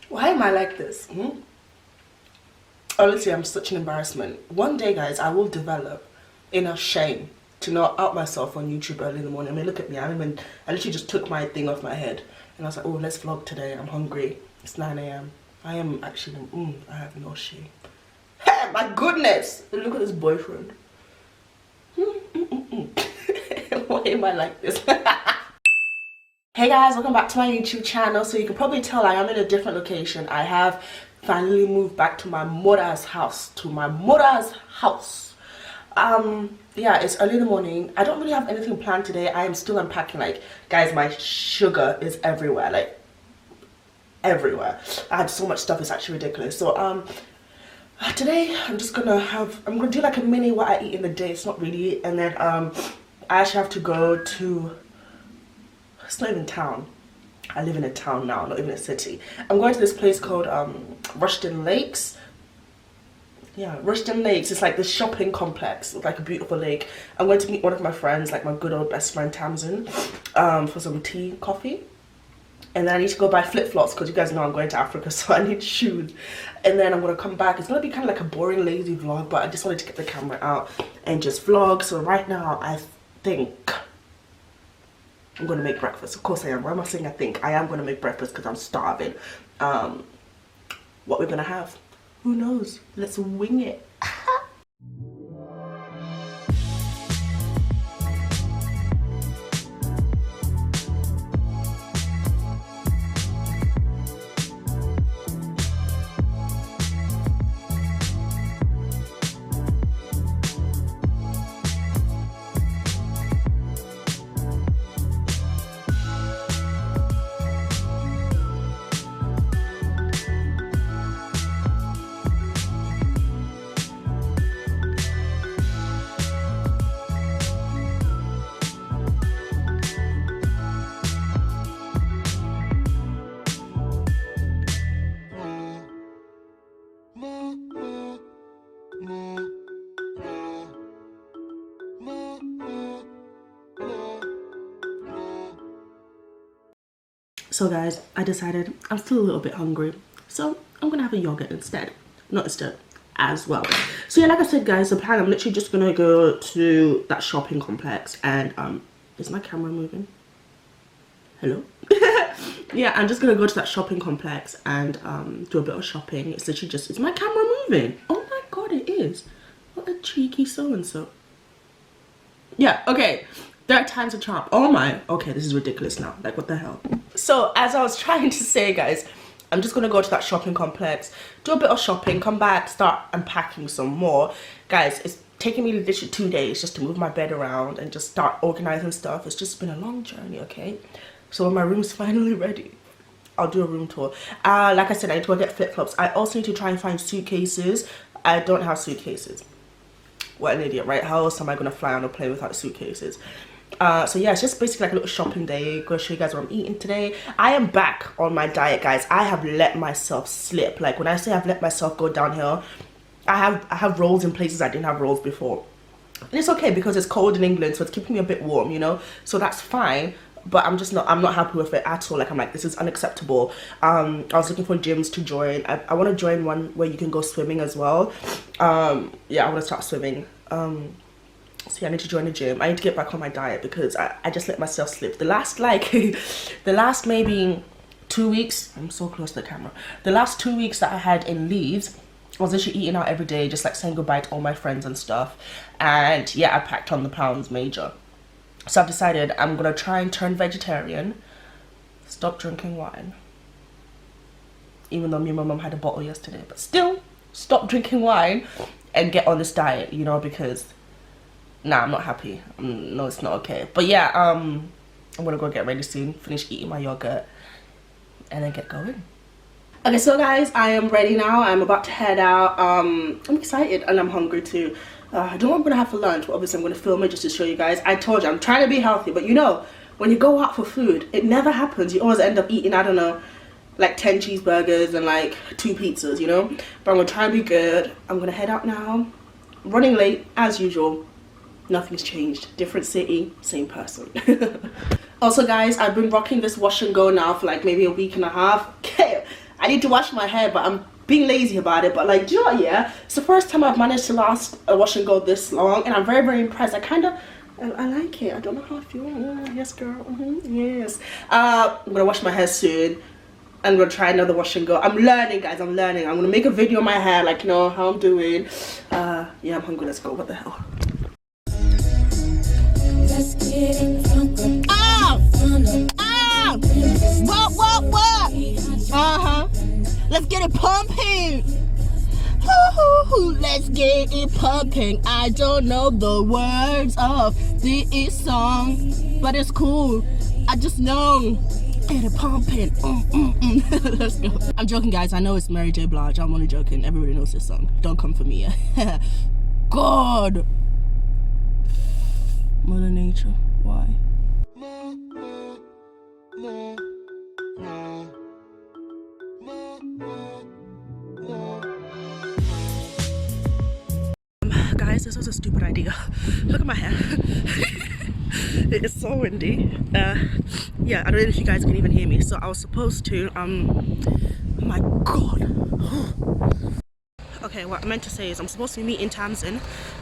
Why am I like this? Honestly, I'm such an embarrassment. One day, guys, I will develop enough shame to not out myself on YouTube early in the morning. I mean, look at me. I literally just took my thing off my head. And I was like, oh, let's vlog today. I'm hungry. It's 9 a.m. I am actually, I have no shame. Hey, my goodness. Look at this boyfriend. Why am I like this? Hey guys, welcome back to my YouTube channel. So you can probably tell I am in a different location. I have finally moved back to my mother's house. Yeah, it's early in the morning. I don't really have anything planned today. I am still unpacking. Like, guys, my sugar is everywhere, like everywhere. I had so much stuff, it's actually ridiculous. So today I'm gonna do like a mini what I eat in the day. It's not really, and then I actually have to go to, it's not even town. I live in a town now, not even a city. I'm going to this place called Rushden Lakes. Yeah, Rushden Lakes. It's like this shopping complex with like a beautiful lake. I'm going to meet one of my friends, like my good old best friend Tamsin, for some tea, coffee. And then I need to go buy flip-flops because you guys know I'm going to Africa, so I need shoes. And then I'm going to come back. It's going to be kind of like a boring, lazy vlog, but I just wanted to get the camera out and just vlog. So right now, I think I'm going to make breakfast. Of course I am. Why am I saying I think? I am going to make breakfast because I'm starving. What we're going to have, who knows? Let's wing it. So guys, I decided I'm still a little bit hungry, so I'm gonna have a yogurt instead. Not instead, as well. So yeah, like I said guys, the plan, I'm literally just gonna go to that shopping complex and is my camera moving? Hello? Yeah, I'm just gonna go to that shopping complex and do a bit of shopping. It's literally just, is my camera moving? Oh my god, it is. What a cheeky so-and-so. Yeah, okay. Third time's a charm. Oh my, okay, this is ridiculous now. Like, what the hell? So, as I was trying to say, guys, I'm just gonna go to that shopping complex, do a bit of shopping, come back, start unpacking some more. Guys, it's taking me literally 2 days just to move my bed around and just start organizing stuff. It's just been a long journey, okay? So when my room's finally ready, I'll do a room tour. Like I said, I need to go get flip-flops. I also need to try and find suitcases. I don't have suitcases. What an idiot, right? How else am I gonna fly on a plane without suitcases? So yeah, it's just basically like a little shopping day. Gonna show you guys what I'm eating today. I am back on my diet, guys. I have let myself slip. Like when I say I've let myself go downhill, I have rolls in places I didn't have rolls before. And it's okay because it's cold in England, so it's keeping me a bit warm, you know, so that's fine. But I'm not happy with it at all. Like, I'm like, this is unacceptable. I was looking for gyms to join. I want to join one where you can go swimming as well. Yeah, I want to start swimming. So yeah, I need to join a gym. I need to get back on my diet because I just let myself slip. The last maybe 2 weeks, I'm so close to the camera. The last 2 weeks that I had in Leeds, I was literally eating out every day, just like saying goodbye to all my friends and stuff. And yeah, I packed on the pounds major. So I've decided I'm gonna try and turn vegetarian, stop drinking wine. Even though me and my mum had a bottle yesterday, but still stop drinking wine and get on this diet, you know, because nah, I'm not happy. No, it's not okay. But yeah, I'm gonna go get ready soon, finish eating my yogurt, and then get going. Okay, so guys, I am ready now. I'm about to head out. I'm excited and I'm hungry too. I don't know what I'm gonna have for lunch, but obviously I'm gonna film it just to show you guys. I told you, I'm trying to be healthy, but you know, when you go out for food, it never happens. You always end up eating, I don't know, like 10 cheeseburgers and like 2 pizzas, you know? But I'm gonna try and be good. I'm gonna head out now. Running late, as usual. Nothing's changed. Different city, same person. Also guys, I've been rocking this wash and go now for like maybe a week and a half. Okay, I need to wash my hair, but I'm being lazy about it. But like, do you know what, yeah, it's the first time I've managed to last a wash and go this long, and I'm very, very impressed. I like it. I don't know how I feel. Yes, girl. Yes. I'm gonna wash my hair soon. I'm gonna try another wash and go. I'm learning, guys. I'm learning. I'm gonna make a video of my hair, like, you know how I'm doing. Yeah, I'm hungry. Let's go. What the hell? Let's get it pumping. What? Let's get it pumping. Let's get it pumping. I don't know the words of this song, but it's cool. I just know. Get it pumping. Let's go. I'm joking, guys. I know it's Mary J. Blige. I'm only joking. Everybody knows this song. Don't come for me. God. Mother Nature. Why? Guys, this was a stupid idea. Look at my hair. It is so windy. Yeah, I don't know if you guys can even hear me. So I was supposed to oh my god. Okay, what I meant to say is I'm supposed to meet in Tamsin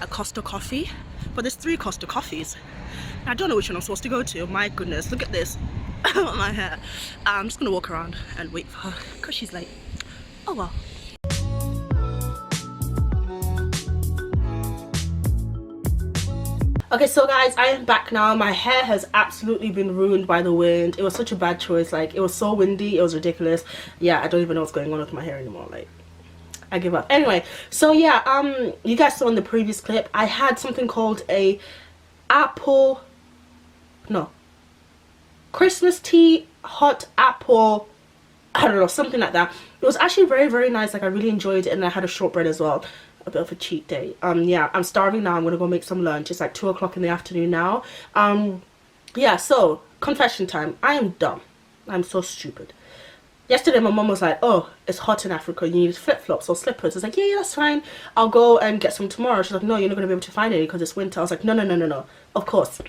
at Costa Coffee, but there's 3 Costa Coffees. I don't know which one I'm supposed to go to. My goodness, look at this. My hair. I'm just gonna walk around and wait for her because she's late. Oh well. Okay, so guys, I am back now. My hair has absolutely been ruined by the wind. It was such a bad choice. Like, it was so windy, it was ridiculous. Yeah, I don't even know what's going on with my hair anymore. Like, I give up. Anyway, so yeah, you guys saw in the previous clip, I had something called a Christmas tea hot apple, I don't know, something like that. It was actually very, very nice. Like, I really enjoyed it, and I had a shortbread as well. A bit of a cheat day. Yeah, I'm starving now. I'm gonna go make some lunch. It's like 2 o'clock in the afternoon now. Yeah, so confession time. I am dumb. I'm so stupid. Yesterday my mom was like, oh, it's hot in Africa, you need flip-flops or slippers. I was like, yeah, that's fine, I'll go and get some tomorrow. She's like, no, you're not gonna be able to find any because it's winter. I was like, no, of course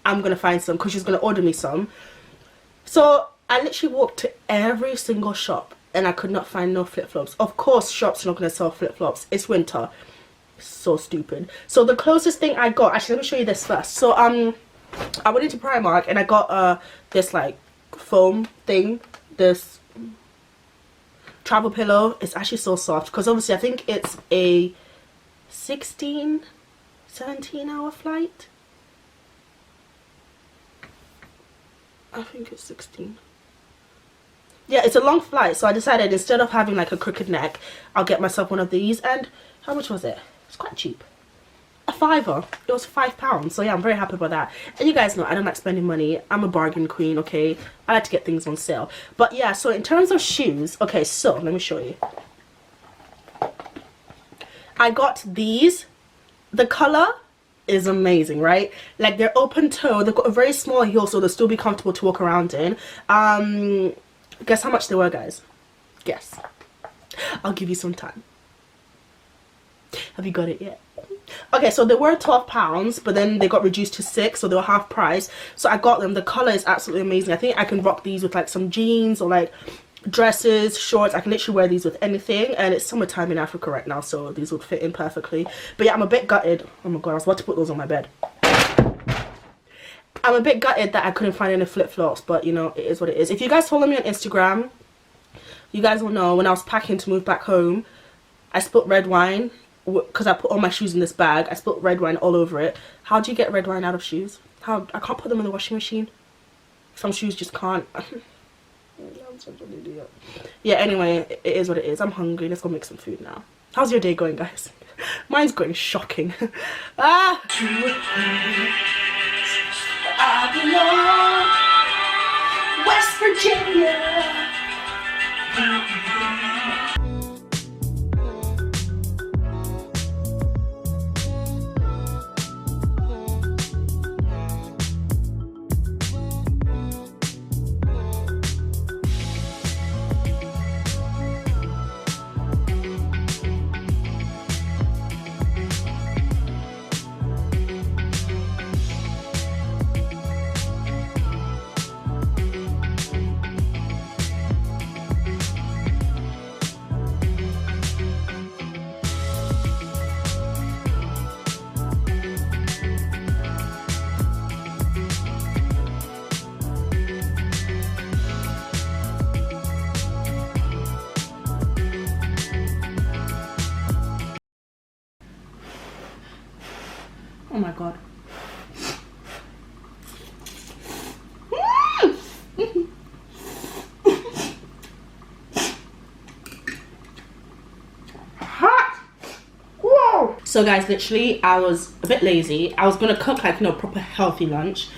I'm gonna find some, because she's gonna order me some. So I literally walked to every single shop and I could not find no flip-flops. Of course shops are not going to sell flip-flops. It's winter. So stupid. So the closest thing I got, actually let me show you this first. So I went into Primark and I got this like foam thing, this travel pillow. It's actually so soft because obviously I think it's a 17 hour flight. I think it's 16. Yeah, it's a long flight, so I decided instead of having like a crooked neck, I'll get myself one of these. And how much was it? It's quite cheap. A £5. It was £5. So yeah, I'm very happy about that. And you guys know I don't like spending money. I'm a bargain queen, okay? I like to get things on sale. But yeah, so in terms of shoes, okay, so let me show you. I got these. The color is amazing, right? Like, they're open toe. They've got a very small heel, so they'll still be comfortable to walk around in. Guess how much they were, guys? Guess. I'll give you some time. Have you got it yet? Okay, so they were £12, but then they got reduced to £6, so they were half price. So I got them. The color is absolutely amazing. I think I can rock these with like some jeans or like dresses, shorts. I can literally wear these with anything, and it's summertime in Africa right now, so these would fit in perfectly. But yeah, I'm a bit gutted. Oh my god, I was about to put those on my bed. I'm a bit gutted that I couldn't find any flip-flops, but you know, it is what it is. If you guys follow me on Instagram, you guys will know when I was packing to move back home, I spilled red wine because I put all my shoes in this bag. I spilled red wine all over it. How do you get red wine out of shoes? How? I can't put them in the washing machine. Some shoes just can't. I'm such an idiot. Yeah, anyway, it is what it is. I'm hungry. Let's go make some food now. How's your day going, guys? Mine's going shocking. Ah! I belong, West Virginia. Oh my god. Hot. Whoa. So guys, literally I was a bit lazy. I was gonna cook like, you know, proper healthy lunch,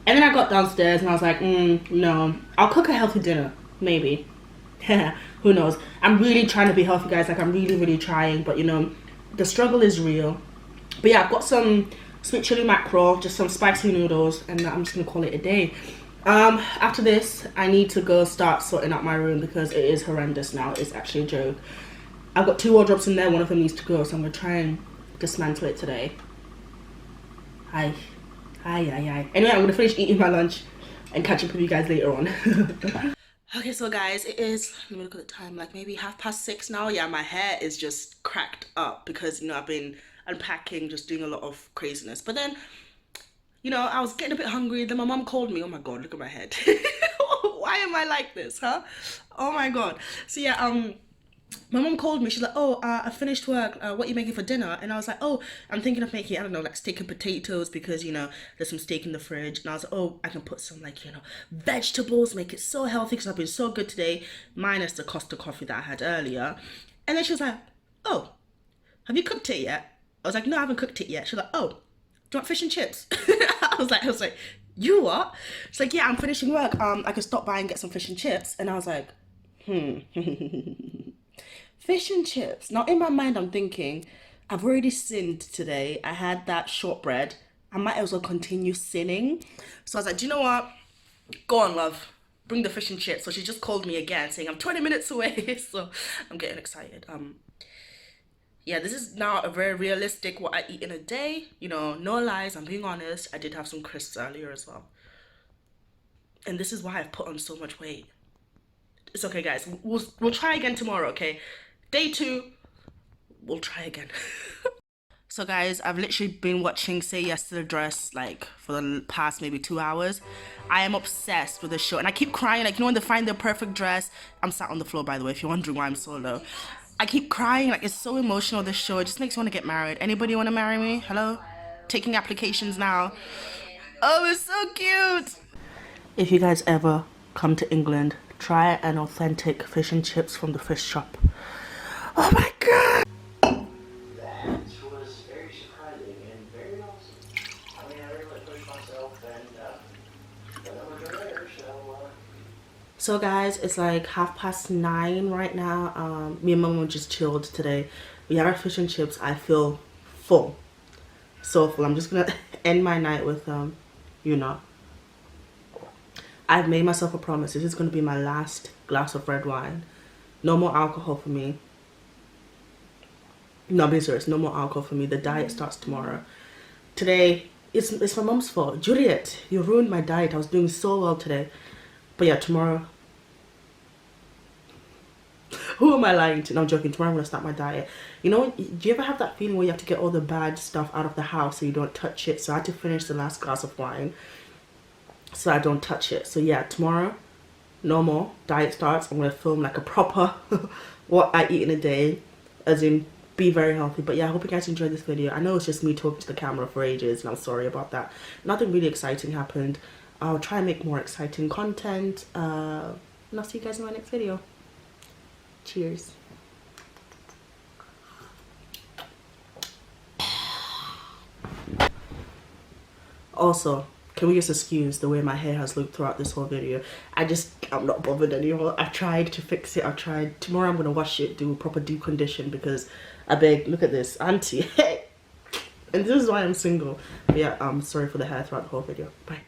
and then I got downstairs and I was like, no, I'll cook a healthy dinner, maybe. Who knows. I'm really trying to be healthy, guys. Like, I'm really trying, but you know, the struggle is real. But yeah, I've got some sweet chili mackerel, just some spicy noodles, and I'm just gonna call it a day. After this, I need to go start sorting out my room because it is horrendous now. It's actually a joke. I've got 2 wardrobes in there, one of them needs to go, so I'm gonna try and dismantle it today. Hi. Anyway, I'm gonna finish eating my lunch and catch up with you guys later on. Okay, so guys, it is, let me look at the time, like maybe 6:30 now. Yeah, my hair is just cracked up because, you know, I've been unpacking, just doing a lot of craziness. But then, you know, I was getting a bit hungry. Then my mom called me. Oh my god, look at my head. Why am I like this, huh? Oh my god. So yeah, my mom called me. She's like, oh, I finished work. What are you making for dinner? And I was like, oh, I'm thinking of making, I don't know, like steak and potatoes because, you know, there's some steak in the fridge. And I was like, oh, I can put some, like, you know, vegetables, make it so healthy because I've been so good today, minus the Costa coffee that I had earlier. And then she was like, oh, have you cooked it yet? I was like, no, I haven't cooked it yet. She's like, oh, do you want fish and chips? I was like, you what? She's like, yeah, I'm finishing work. I can stop by and get some fish and chips. And I was like, fish and chips. Now in my mind I'm thinking, I've already sinned today. I had that shortbread. I might as well continue sinning. So I was like, do you know what? Go on, love. Bring the fish and chips. So she just called me again saying I'm 20 minutes away. So I'm getting excited. Yeah, this is now a very realistic what I eat in a day. You know, no lies, I'm being honest. I did have some crisps earlier as well. And this is why I've put on so much weight. It's okay, guys. We'll try again tomorrow, okay? Day 2, we'll try again. So guys, I've literally been watching Say Yes to the Dress like for the past maybe 2 hours. I am obsessed with the show and I keep crying, like, you know, when they find their perfect dress. I'm sat on the floor, by the way, if you're wondering why I'm so low. I keep crying, like, it's so emotional, this show. It just makes me want to get married. Anybody want to marry me? Hello? Taking applications now. Oh, it's so cute. If you guys ever come to England, try an authentic fish and chips from the fish shop. Oh my god! That was very surprising and very awesome. I mean, I really pushed myself and we're there, so So guys, it's like 9:30 right now. Me and mom just chilled today. We had our fish and chips. I feel full. So full. I'm just gonna end my night with you know. I've made myself a promise. This is gonna be my last glass of red wine. No more alcohol for me. No, be serious, no more alcohol for me. The diet starts tomorrow. Today, it's my mom's fault. Juliet, you ruined my diet. I was doing so well today. But yeah, tomorrow. Who am I lying to? No, I'm joking. Tomorrow I'm going to start my diet. You know, do you ever have that feeling where you have to get all the bad stuff out of the house so you don't touch it? So I had to finish the last glass of wine so I don't touch it. So yeah, tomorrow, no more. Diet starts. I'm going to film like a proper what I eat in a day. As in, be very healthy. But yeah, I hope you guys enjoyed this video. I know it's just me talking to the camera for ages and I'm sorry about that. Nothing really exciting happened. I'll try and make more exciting content. And I'll see you guys in my next video. Cheers. Also, can we just excuse the way my hair has looked throughout this whole video? I'm not bothered anymore. I tried to fix it. I tried. Tomorrow I'm going to wash it, do a proper deep condition because I beg, look at this, auntie. And this is why I'm single. But yeah, I'm sorry for the hair throughout the whole video. Bye.